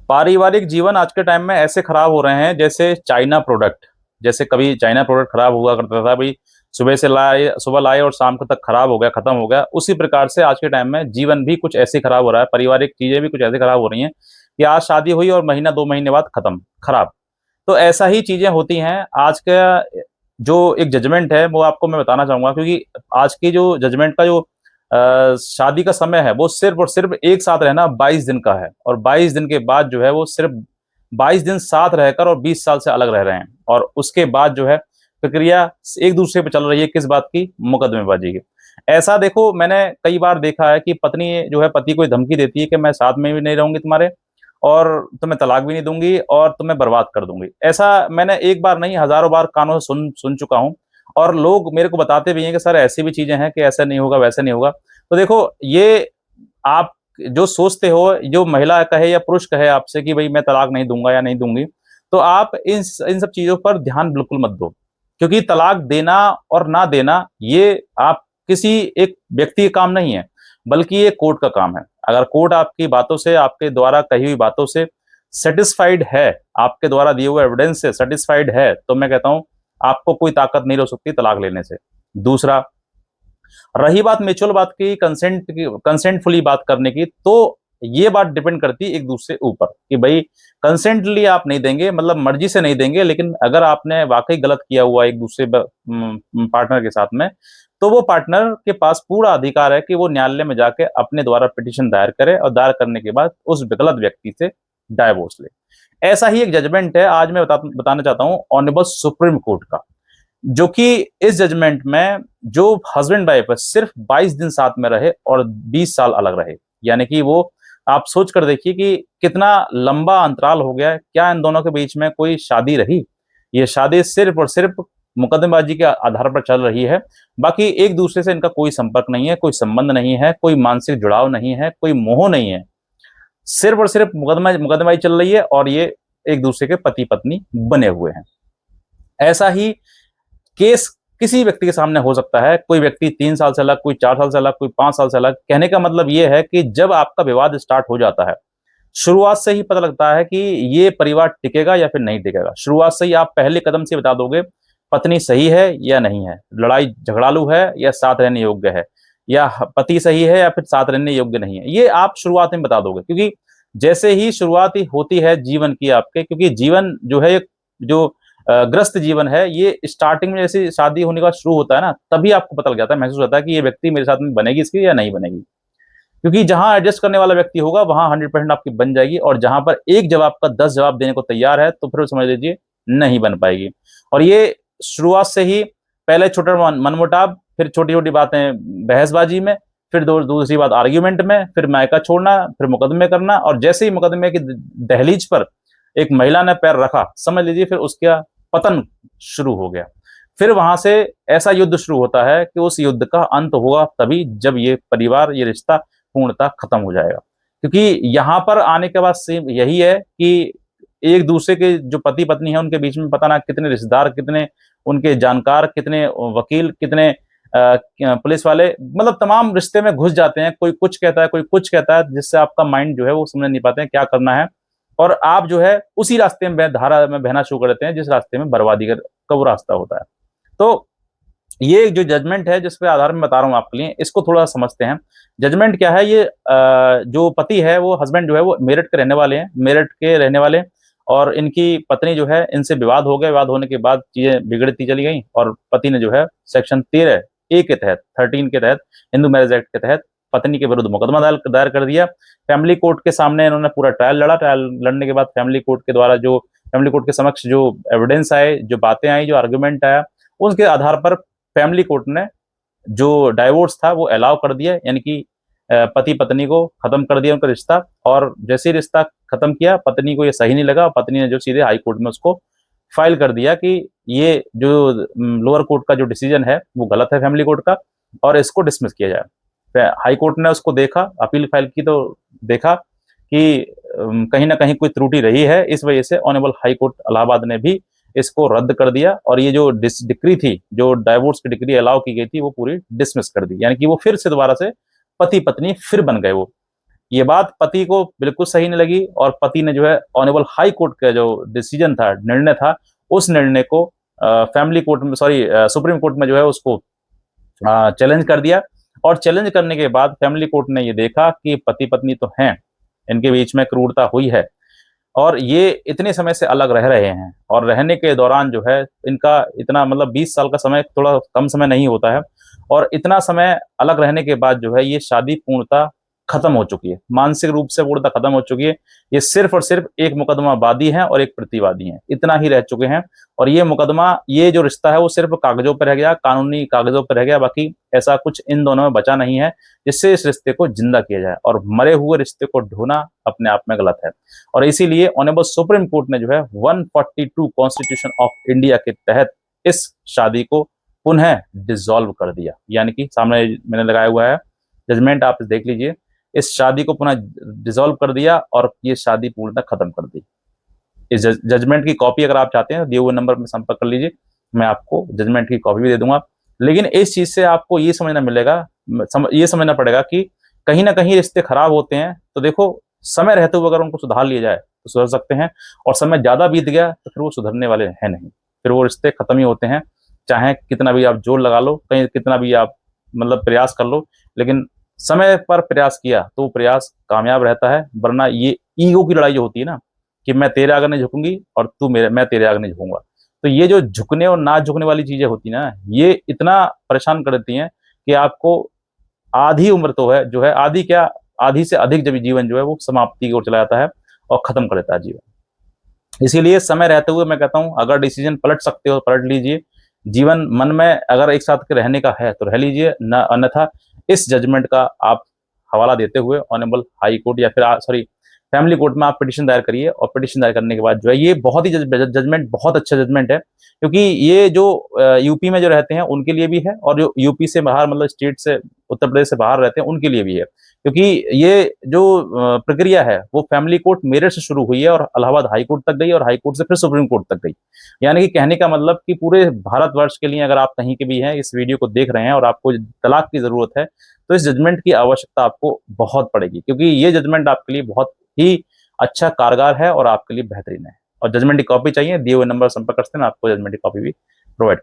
पारिवारिक जीवन आज के टाइम में ऐसे खराब हो रहे हैं जैसे चाइना प्रोडक्ट। जैसे कभी चाइना प्रोडक्ट खराब हुआ करता था भाई, सुबह लाए और शाम को तक खराब हो गया, खत्म हो गया। उसी प्रकार से आज के टाइम में जीवन भी कुछ ऐसे खराब हो रहा है, पारिवारिक चीजें भी कुछ ऐसे खराब हो रही हैं कि आज शादी हुई और महीना 2 महीने बाद खत्म, खराब। तो ऐसा ही चीजें होती हैं। आज का जो एक जजमेंट है वो आपको मैं बताना चाहूंगा, क्योंकि आज की जो जजमेंट का जो शादी का समय है वो सिर्फ और सिर्फ एक साथ रहना 22 दिन का है, और 22 दिन के बाद जो है वो सिर्फ 22 दिन साथ रहकर और 20 साल से अलग रह रहे हैं। और उसके बाद जो है प्रक्रिया एक दूसरे पे चल रही है, किस बात की? मुकदमेबाजी की। ऐसा देखो, मैंने कई बार देखा है कि पत्नी जो है पति को धमकी देती है कि मैं साथ में भी नहीं रहूंगी तुम्हारे, और तुम्हें तलाक भी नहीं दूंगी, और तुम्हें बर्बाद कर दूंगी। ऐसा मैंने एक बार नहीं हजारों बार कानों से सुन सुन चुका हूं। और लोग मेरे को बताते भी हैं कि सर ऐसी भी चीजें हैं कि ऐसा नहीं होगा, वैसा नहीं होगा। तो देखो, ये आप जो सोचते हो, जो महिला कहे या पुरुष कहे आपसे कि भाई मैं तलाक नहीं दूंगा या नहीं दूंगी, तो आप इन सब चीजों पर ध्यान बिल्कुल मत दो। क्योंकि तलाक देना और ना देना ये आप किसी एक व्यक्ति का काम नहीं है, बल्कि ये कोर्ट का काम है। अगर कोर्ट आपकी बातों से, आपके द्वारा कही हुई बातों से सेटिस्फाइड है, आपके द्वारा दिए हुए एविडेंस से सेटिस्फाइड है, तो मैं कहता हूं आपको कोई ताकत नहीं रोक सकती तलाक लेने से। दूसरा, रही बात म्यूचुअल बात की, कंसेंटफुली बात करने की, तो ये बात डिपेंड करती है एक दूसरे ऊपर कि भाई कंसेंटली आप नहीं देंगे, मतलब मर्जी से नहीं देंगे, लेकिन अगर आपने वाकई गलत किया हुआ एक दूसरे पार्टनर के साथ में, तो वो पार्टनर के पास पूरा अधिकार है कि वो न्यायालय में जाके अपने द्वारा पिटीशन दायर करे, और दायर करने के बाद उस गलत व्यक्ति से डाइवोर्स ले। ऐसा ही एक जजमेंट है, आज मैं बताना चाहता हूँ ऑनरेबल सुप्रीम कोर्ट का, जो कि इस जजमेंट में जो हस्बैंड वाइफ है सिर्फ 22 दिन साथ में रहे और 20 साल अलग रहे। यानी कि वो, आप सोच कर देखिए कि कितना लंबा अंतराल हो गया है। क्या इन दोनों के बीच में कोई शादी रही? ये शादी सिर्फ और सिर्फ मुकदमेबाजी के आधार पर चल रही है। बाकी एक दूसरे से इनका कोई संपर्क नहीं है, कोई संबंध नहीं है, कोई मानसिक जुड़ाव नहीं है, कोई मोह नहीं है। सिर्फ और सिर्फ मुकदमेबाजी चल रही है, और ये एक दूसरे के पति पत्नी बने हुए हैं। ऐसा ही केस किसी व्यक्ति के सामने हो सकता है। कोई व्यक्ति 3 साल से अलग, कोई 4 साल से अलग, कोई 5 साल से अलग। कहने का मतलब ये है कि जब आपका विवाद स्टार्ट हो जाता है, शुरुआत से ही पता लगता है कि ये परिवार टिकेगा या फिर नहीं टिकेगा। शुरुआत से ही आप पहले कदम से बता दोगे पत्नी सही है या नहीं है, लड़ाई झगड़ालू है या साथ रहने योग्य है, या पति सही है या फिर साथ रहने योग्य नहीं है। ये आप शुरुआत में बता दोगे, क्योंकि जैसे ही शुरुआत ही होती है जीवन की आपके, क्योंकि जीवन जो है जो ग्रस्त जीवन है, ये स्टार्टिंग में जैसे शादी होने का शुरू होता है ना, तभी आपको पता लग जाता है, महसूस होता है कि ये व्यक्ति मेरे साथ में बनेगी इसकी या नहीं बनेगी। क्योंकि जहां एडजस्ट करने वाला व्यक्ति होगा वहां 100% आपकी बन जाएगी, और जहां पर एक जवाब का 10 जवाब देने को तैयार है तो फिर समझ लीजिए नहीं बन पाएगी। और ये शुरुआत से ही पहले छोटा मनमुटाव, फिर छोटी छोटी बातें बहसबाजी में, फिर दूसरी बात आर्ग्यूमेंट में, फिर मायका छोड़ना, फिर मुकदमे करना, और जैसे ही मुकदमे की दहलीज पर एक महिला ने पैर रखा, समझ लीजिए फिर उसका पतन शुरू हो गया। फिर वहां से ऐसा युद्ध शुरू होता है कि उस युद्ध का अंत होगा तभी जब ये परिवार, ये रिश्ता पूर्णतः खत्म हो जाएगा। क्योंकि यहाँ पर आने के बाद सेम यही है कि एक दूसरे के जो पति पत्नी है उनके बीच में पता ना कितने रिश्तेदार, कितने उनके जानकार, कितने वकील, कितने पुलिस वाले, मतलब तमाम रिश्ते में घुस जाते हैं। कोई कुछ कहता है, कोई कुछ कहता है, जिससे आपका माइंड जो है वो समझ नहीं पाते हैं क्या करना है, और आप जो है उसी रास्ते में धारा में बहना शुरू कर देते हैं जिस रास्ते में बर्बादी का वो रास्ता होता है। तो ये जो जजमेंट है जिस पे आधार में बता रहा हूँ आपके लिए, इसको थोड़ा समझते हैं। जजमेंट क्या है? ये जो पति है, वो हस्बैंड जो है वो मेरठ के रहने वाले हैं, मेरठ के रहने वाले। और इनकी पत्नी जो है, इनसे विवाद हो गया, विवाद होने के बाद चीजें बिगड़ती चली गई, और पति ने जो है सेक्शन 13A के तहत, 13 के तहत, हिंदू मैरिज एक्ट के तहत पत्नी के विरुद्ध मुकदमा दायर कर दिया। फैमिली कोर्ट के सामने इन्होंने पूरा ट्रायल लड़ा। ट्रायल लड़ने के बाद फैमिली कोर्ट के द्वारा जो, फैमिली कोर्ट के समक्ष जो एविडेंस आए, जो बातें आई, जो आर्गुमेंट आया, उसके आधार पर फैमिली कोर्ट ने जो डाइवोर्स था वो अलाउ कर दिया। यानी कि पति पत्नी को खत्म कर दिया उनका रिश्ता। और जैसे ही रिश्ता खत्म किया, पत्नी को ये सही नहीं लगा, पत्नी ने जो सीधे हाई कोर्ट में उसको फाइल कर दिया कि ये जो लोअर कोर्ट का जो डिसीजन है वो गलत है फैमिली कोर्ट का, और इसको डिसमिस किया जाए। हाई कोर्ट ने उसको देखा, अपील फाइल की, तो देखा कि कहीं ना कहीं कोई त्रुटि रही है। इस वजह से ऑनरेबल हाई कोर्ट इलाहाबाद ने भी इसको रद्द कर दिया, और ये जो डिक्री थी, जो डाइवोर्स की डिक्री अलाउ की गई थी, वो पूरी डिसमिस कर दी। यानी कि वो फिर से दोबारा से पति पत्नी फिर बन गए वो। ये बात पति को बिल्कुल सही नहीं लगी और पति ने जो है ऑनरेबल हाई कोर्ट का जो डिसीजन था, निर्णय था, उस निर्णय को फैमिली कोर्ट में, सॉरी, सुप्रीम कोर्ट में जो है उसको चैलेंज कर दिया। और चैलेंज करने के बाद फैमिली कोर्ट ने ये देखा कि पति पत्नी तो हैं, इनके बीच में क्रूरता हुई है और ये इतने समय से अलग रह रहे हैं, और रहने के दौरान जो है इनका इतना, मतलब 20 साल का समय थोड़ा कम समय नहीं होता है, और इतना समय अलग रहने के बाद जो है ये शादी पूर्णतः खत्म हो चुकी है, मानसिक रूप से पूर्णतः खत्म हो चुकी है। ये सिर्फ और सिर्फ एक मुकदमा वादी है और एक प्रतिवादी है, इतना ही रह चुके हैं। और ये मुकदमा, ये जो रिश्ता है वो सिर्फ कागजों पर रह गया, कानूनी कागजों पर रह गया, बाकी ऐसा कुछ इन दोनों में बचा नहीं है जिससे इस रिश्ते को जिंदा किया जाए। और मरे हुए रिश्ते को ढोना अपने आप में गलत है, और इसीलिए ऑनरेबल सुप्रीम कोर्ट ने जो है 142 कॉन्स्टिट्यूशन ऑफ इंडिया के तहत इस शादी को पुनः डिसॉल्व कर दिया। यानी कि सामने मैंने लगाया हुआ है जजमेंट, आप देख लीजिए, इस शादी को पुनः डिसॉल्व कर दिया और ये शादी पूर्णतः खत्म कर दी। इस जजमेंट की कॉपी अगर आप चाहते हैं दिए हुए नंबर में संपर्क कर लीजिए, मैं आपको जजमेंट की कॉपी भी दे दूंगा। लेकिन इस चीज से आपको ये समझना मिलेगा, ये समझना पड़ेगा कि कहीं ना कहीं रिश्ते खराब होते हैं तो देखो, समय रहते हुए अगर उनको सुधार लिया जाए तो सुधर सकते हैं, और समय ज्यादा बीत गया तो फिर वो सुधरने वाले हैं नहीं, फिर वो रिश्ते खत्म ही होते हैं। चाहे कितना भी आप जोर लगा लो, कहीं कितना भी आप मतलब प्रयास कर लो, लेकिन समय पर प्रयास किया तो वो प्रयास कामयाब रहता है। वरना ये ईगो की लड़ाई जो होती है ना, कि मैं तेरे आगे नहीं झुकूंगी और मैं तेरे आगे नहीं झुकूंगा, तो ये जो झुकने और ना झुकने वाली चीजें होती ना, ये इतना परेशान कर देती हैं कि आपको आधी उम्र तो है जो है, आधी क्या, आधी से अधिक जब जीवन जो है वो समाप्ति की ओर चला जाता है और खत्म कर देता है जीवन। इसीलिए समय रहते हुए मैं कहता हूं, अगर डिसीजन पलट सकते हो पलट लीजिए। जीवन मन में अगर एक साथ के रहने का है तो रह लीजिए, न अन्यथा इस जजमेंट का आप हवाला देते हुए ऑनरेबल हाई कोर्ट या फिर सॉरी फैमिली कोर्ट में आप पिटीशन दायर करिए, और पिटीशन दायर करने के बाद जो है ये बहुत ही जजमेंट बहुत अच्छा जजमेंट है, क्योंकि ये जो यूपी में जो रहते हैं उनके लिए भी है, और जो यूपी से बाहर मतलब स्टेट से, उत्तर प्रदेश से बाहर रहते हैं उनके लिए भी है। क्योंकि ये जो प्रक्रिया है वो फैमिली कोर्ट मेरठ से शुरू हुई है और इलाहाबाद हाई कोर्ट तक गई, और हाई कोर्ट से फिर सुप्रीम कोर्ट तक गई। यानी कि कहने का मतलब कि पूरे भारतवर्ष के लिए अगर आप कहीं के भी हैं, इस वीडियो को देख रहे हैं और आपको तलाक की जरूरत है, तो इस जजमेंट की आवश्यकता आपको बहुत पड़ेगी, क्योंकि ये जजमेंट आपके लिए बहुत ही अच्छा कारगर है और आपके लिए बेहतरीन है। और जजमेंट की कॉपी चाहिए, दिए हुए नंबर संपर्क करते हैं, मैं आपको जजमेंट की कॉपी भी प्रोवाइड